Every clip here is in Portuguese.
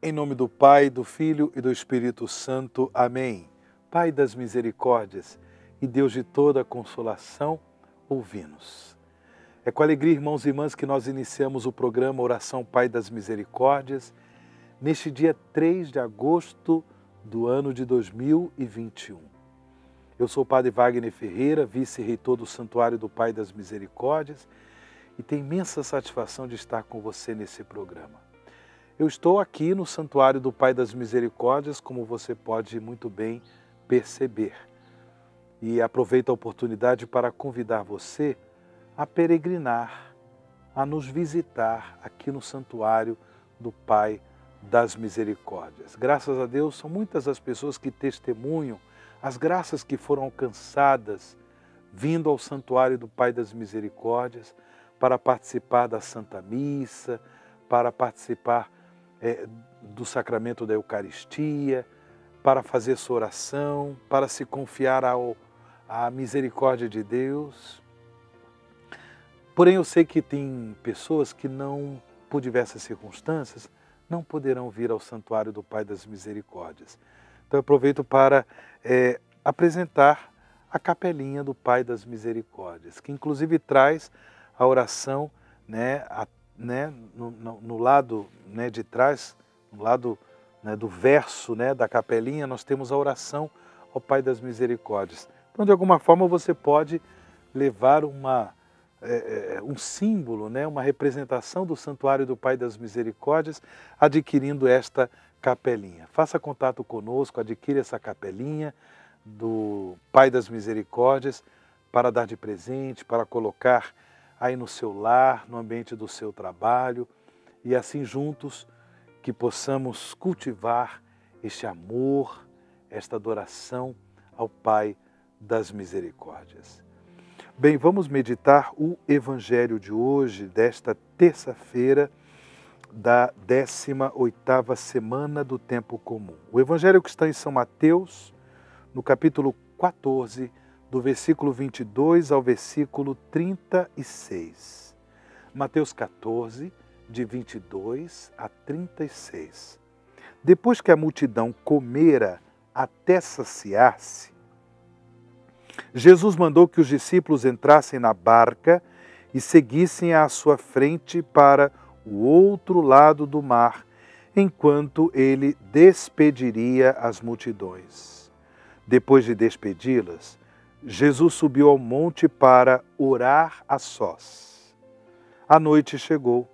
Em nome do Pai, do Filho e do Espírito Santo. Amém. Pai das misericórdias e Deus de toda consolação, ouvi-nos. É com alegria, irmãos e irmãs, que nós iniciamos o programa Oração Pai das Misericórdias, neste dia 3 de agosto do ano de 2021. Eu sou o Padre Wagner Ferreira, vice-reitor do Santuário do Pai das Misericórdias, e tenho imensa satisfação de estar com você nesse programa. Eu estou aqui no Santuário do Pai das Misericórdias, como você pode muito bem perceber. E aproveito a oportunidade para convidar você a peregrinar, a nos visitar aqui no Santuário do Pai das Misericórdias. Graças a Deus, são muitas as pessoas que testemunham as graças que foram alcançadas vindo ao Santuário do Pai das Misericórdias para participar da Santa Missa, para participar do sacramento da Eucaristia, para fazer sua oração, para se confiar à misericórdia de Deus. Porém, eu sei que tem pessoas que não, por diversas circunstâncias, não poderão vir ao Santuário do Pai das Misericórdias. Então, eu aproveito para apresentar a capelinha do Pai das Misericórdias, que inclusive traz a oração, no lado de trás, no lado do verso da capelinha, nós temos a oração ao Pai das Misericórdias. Então, de alguma forma, você pode levar um símbolo, uma representação do Santuário do Pai das Misericórdias, adquirindo esta capelinha. Faça contato conosco, adquira essa capelinha do Pai das Misericórdias para dar de presente, para colocar aí no seu lar, no ambiente do seu trabalho, e assim juntos que possamos cultivar este amor, esta adoração ao Pai das Misericórdias. Bem, vamos meditar o Evangelho de hoje, desta terça-feira, da 18ª semana do Tempo Comum. O Evangelho que está em São Mateus, no capítulo 14, do versículo 22 ao versículo 36. Mateus 14, de 22 a 36. Depois que a multidão comera até saciar-se, Jesus mandou que os discípulos entrassem na barca e seguissem à sua frente para o outro lado do mar, enquanto ele despediria as multidões. Depois de despedi-las, Jesus subiu ao monte para orar a sós. A noite chegou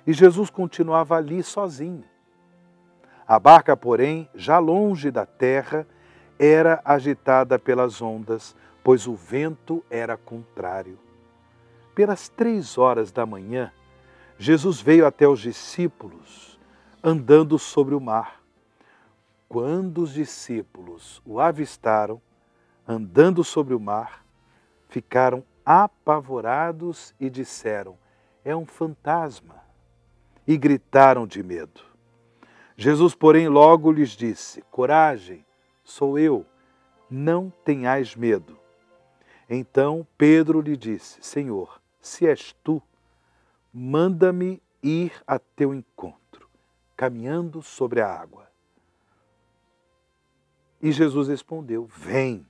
e Jesus continuava ali sozinho. A barca, porém, já longe da terra, era agitada pelas ondas, pois o vento era contrário. Pelas 3 horas da manhã, Jesus veio até os discípulos, andando sobre o mar. Quando os discípulos o avistaram, andando sobre o mar, ficaram apavorados e disseram: é um fantasma, e gritaram de medo. Jesus, porém, logo lhes disse: coragem, sou eu, não tenhais medo. Então Pedro lhe disse: Senhor, se és tu, manda-me ir a teu encontro, caminhando sobre a água. E Jesus respondeu: vem.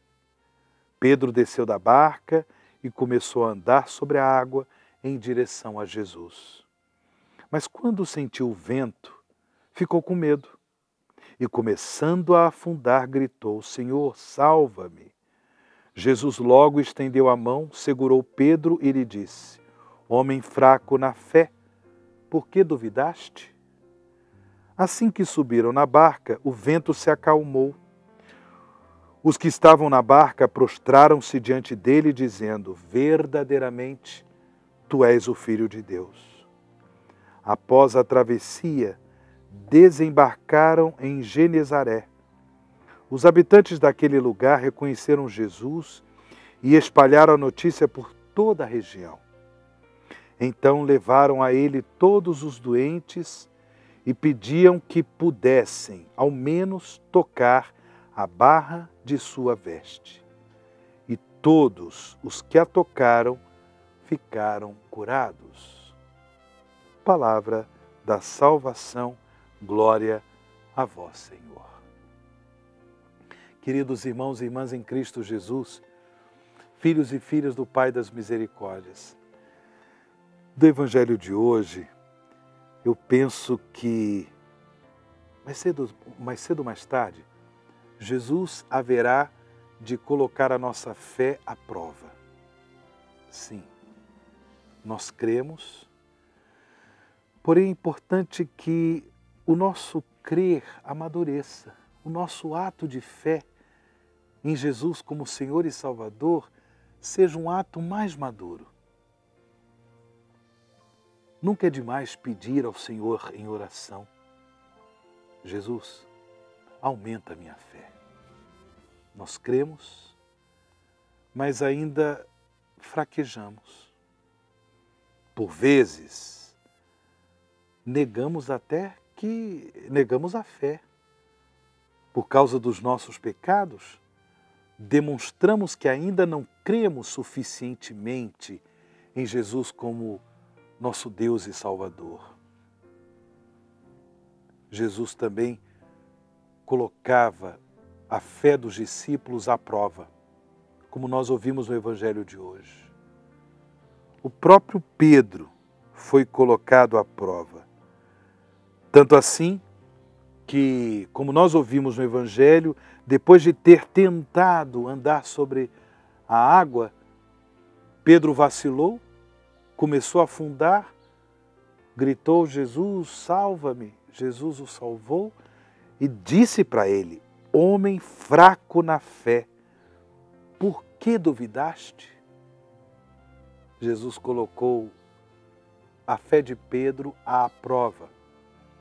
Pedro desceu da barca e começou a andar sobre a água em direção a Jesus. Mas quando sentiu o vento, ficou com medo e, começando a afundar, gritou: Senhor, salva-me. Jesus logo estendeu a mão, segurou Pedro e lhe disse: homem fraco na fé, por que duvidaste? Assim que subiram na barca, o vento se acalmou. Os que estavam na barca prostraram-se diante dele, dizendo: verdadeiramente, tu és o Filho de Deus. Após a travessia, desembarcaram em Genezaré. Os habitantes daquele lugar reconheceram Jesus e espalharam a notícia por toda a região. Então levaram a ele todos os doentes e pediam que pudessem, ao menos, tocar a barra de sua veste. E todos os que a tocaram ficaram curados. palavra da salvação. Glória a vós, Senhor. Queridos irmãos e irmãs em Cristo Jesus, filhos e filhas do Pai das Misericórdias, do Evangelho de hoje, eu penso que mais cedo ou mais tarde, Jesus haverá de colocar a nossa fé à prova. Sim, nós cremos, porém é importante que o nosso crer amadureça, o nosso ato de fé em Jesus como Senhor e Salvador seja um ato mais maduro. Nunca é demais pedir ao Senhor em oração: Jesus, aumenta a minha fé. Nós cremos, mas ainda fraquejamos. Por vezes, negamos a fé. Por causa dos nossos pecados, demonstramos que ainda não cremos suficientemente em Jesus como nosso Deus e Salvador. Jesus também colocava a fé dos discípulos à prova, como nós ouvimos no Evangelho de hoje. O próprio Pedro foi colocado à prova. Tanto assim que, como nós ouvimos no Evangelho, depois de ter tentado andar sobre a água, Pedro vacilou, começou a afundar, gritou: Jesus, salva-me! Jesus o salvou e disse para ele: homem fraco na fé, por que duvidaste? Jesus colocou a fé de Pedro à prova.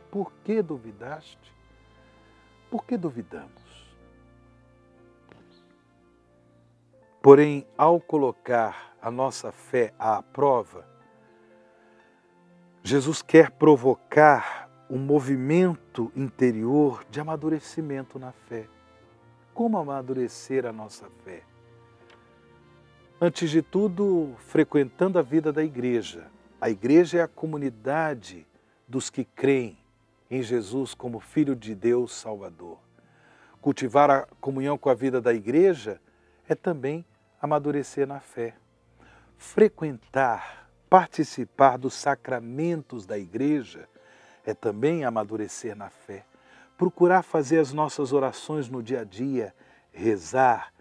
Por que duvidaste? Por que duvidamos? Porém, ao colocar a nossa fé à prova, Jesus quer provocar um movimento interior de amadurecimento na fé. Como amadurecer a nossa fé? Antes de tudo, frequentando a vida da igreja. A igreja é a comunidade dos que creem em Jesus como Filho de Deus Salvador. Cultivar a comunhão com a vida da igreja é também amadurecer na fé. Frequentar, participar dos sacramentos da igreja é também amadurecer na fé. Procurar fazer as nossas orações no dia a dia, rezar,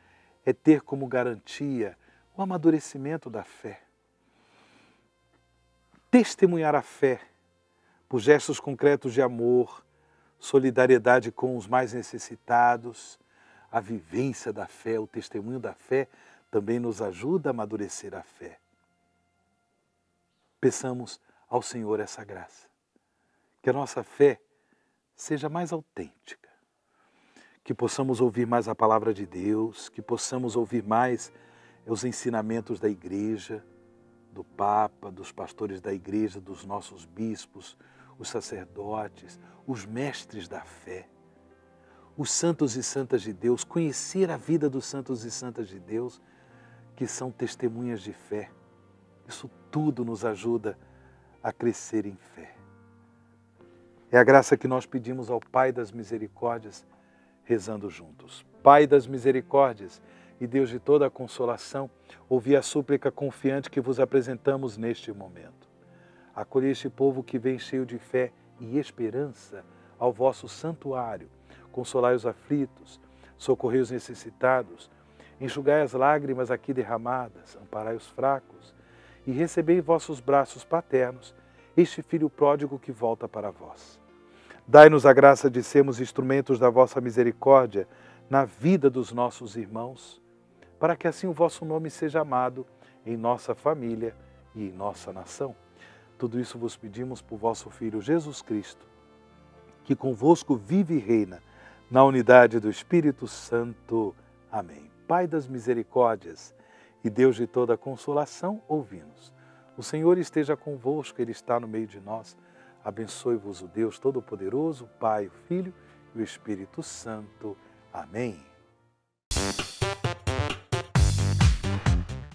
é ter como garantia o amadurecimento da fé. Testemunhar a fé por gestos concretos de amor, solidariedade com os mais necessitados, a vivência da fé, o testemunho da fé também nos ajuda a amadurecer a fé. Peçamos ao Senhor essa graça, que a nossa fé seja mais autêntica, que possamos ouvir mais a palavra de Deus, que possamos ouvir mais os ensinamentos da igreja, do Papa, dos pastores da igreja, dos nossos bispos, os sacerdotes, os mestres da fé, os santos e santas de Deus, conhecer a vida dos santos e santas de Deus, que são testemunhas de fé. Isso tudo nos ajuda a crescer em fé. É a graça que nós pedimos ao Pai das Misericórdias, rezando juntos. Pai das Misericórdias e Deus de toda a consolação, ouvi a súplica confiante que vos apresentamos neste momento. Acolhei este povo que vem cheio de fé e esperança ao vosso santuário. Consolai os aflitos, socorrei os necessitados, enxugai as lágrimas aqui derramadas, amparai os fracos e recebei em vossos braços paternos este filho pródigo que volta para vós. Dai-nos a graça de sermos instrumentos da vossa misericórdia na vida dos nossos irmãos, para que assim o vosso nome seja amado em nossa família e em nossa nação. Tudo isso vos pedimos por vosso Filho Jesus Cristo, que convosco vive e reina na unidade do Espírito Santo. Amém. Pai das misericórdias e Deus de toda consolação, ouvi-nos. O Senhor esteja convosco, Ele está no meio de nós. Abençoe-vos o Deus Todo-Poderoso, Pai, o Filho e o Espírito Santo. Amém.